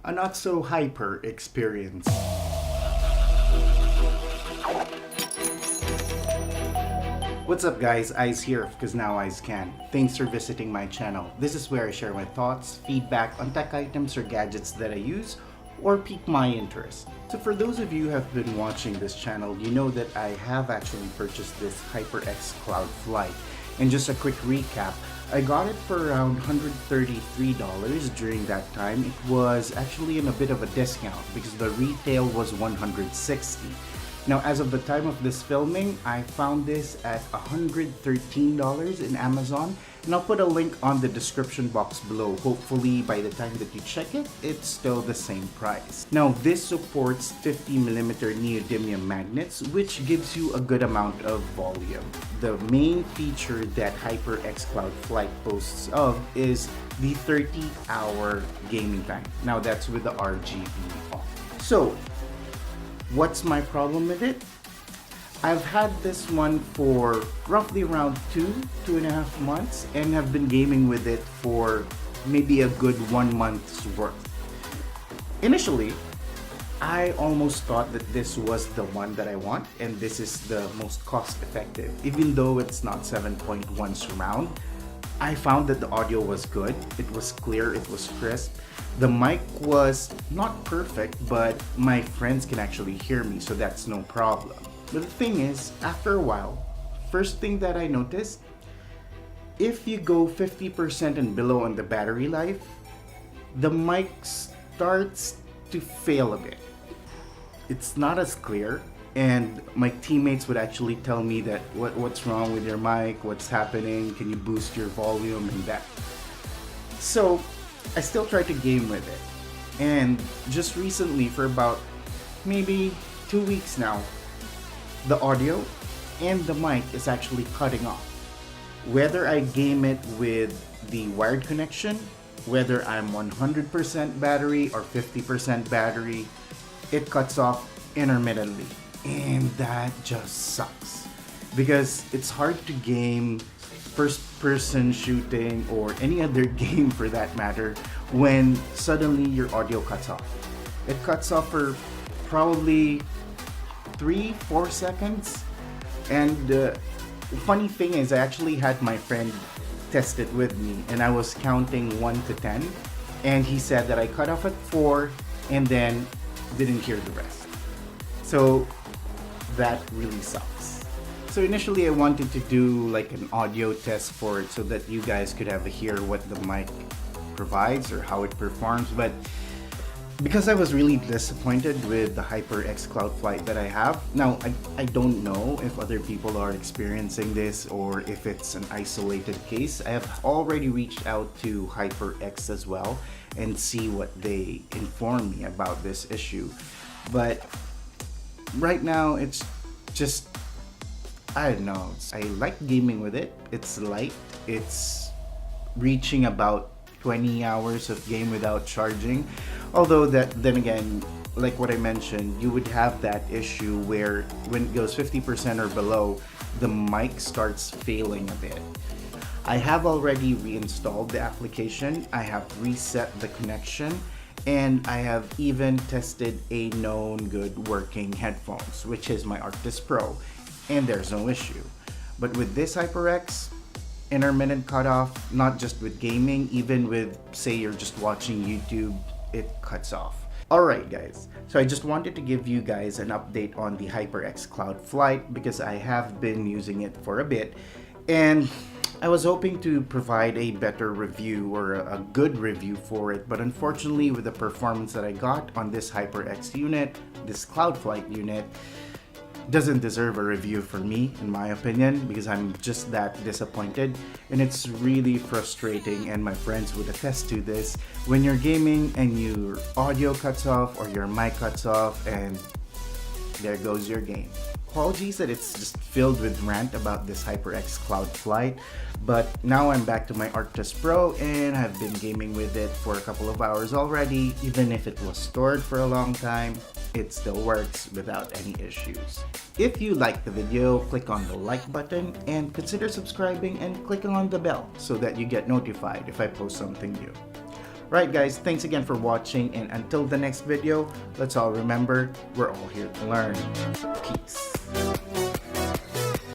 a not so hyper experience. What's up guys, Eyes here of coznowEIZcan. Thanks for visiting my channel. This is where I share my thoughts, feedback on tech items or gadgets that I use or pique my interest. So for those of you who have been watching this channel, you know that I have actually purchased this HyperX Cloud Flight. And just a quick recap, I got it for around $133 during that time. It was actually in a bit of a discount because the retail was $160. Now, as of the time of this filming, I found this at $113 in Amazon, and I'll put a link on the description box below. Hopefully, by the time that you check it, it's still the same price. Now, this supports 50mm neodymium magnets, which gives you a good amount of volume. The main feature that HyperX Cloud Flight boasts of is the 30-hour gaming time. Now, that's with the RGB off. So, what's my problem with it? I've had this one for roughly around 2.5 months and have been gaming with it for maybe a good 1 month's worth. Initially, I almost thought that this was the one that I want and this is the most cost effective. Even though it's not 7.1 surround, I found that the audio was good, it was clear, it was crisp. The mic was not perfect, but my friends can actually hear me, so that's no problem. But the thing is, after a while, first thing that I noticed, if you go 50% and below on the battery life, the mic starts to fail a bit. It's not as clear, and my teammates would actually tell me that what's wrong with your mic, what's happening, can you boost your volume and that. So I still try to game with it, and just recently, for about maybe 2 weeks now, the audio and the mic is actually cutting off. Whether I game it with the wired connection, whether I'm 100% battery or 50% battery, it cuts off intermittently, and that just sucks because it's hard to game first-person shooting or any other game for that matter when suddenly your audio cuts off. It cuts off for probably 3-4 seconds, and the funny thing is I actually had my friend test it with me and I was counting 1 to 10 and he said that I cut off at 4 and then didn't hear the rest. So that really sucks. So initially I wanted to do like an audio test for it so that you guys could have a hear what the mic provides or how it performs, but because I was really disappointed with the HyperX Cloud Flight that I have, now I don't know if other people are experiencing this or if it's an isolated case. I have already reached out to HyperX as well and see what they inform me about this issue, but right now it's just, I don't know, I like gaming with it. It's light, it's reaching about 20 hours of game without charging. Although then again, like what I mentioned, you would have that issue where when it goes 50% or below, the mic starts failing a bit. I have already reinstalled the application, I have reset the connection, and I have even tested a known good working headphones, which is my Arctis Pro, and there's no issue. But with this HyperX, intermittent cutoff, not just with gaming, even with, say you're just watching YouTube, it cuts off. Alright guys, so I just wanted to give you guys an update on the HyperX Cloud Flight because I have been using it for a bit, and I was hoping to provide a better review or a good review for it, but unfortunately with the performance that I got on this HyperX unit, this Cloud Flight unit, doesn't deserve a review for me, in my opinion, because I'm just that disappointed, and it's really frustrating, and my friends would attest to this, when you're gaming and your audio cuts off or your mic cuts off and there goes your game. Apologies that it's just filled with rant about this HyperX Cloud Flight, but now I'm back to my Arctis Pro and I've been gaming with it for a couple of hours already. Even if it was stored for a long time, it still works without any issues. If you liked the video, click on the like button and consider subscribing and clicking on the bell so that you get notified if I post something new. Right guys, thanks again for watching, and until the next video, let's all remember, we're all here to learn. Peace.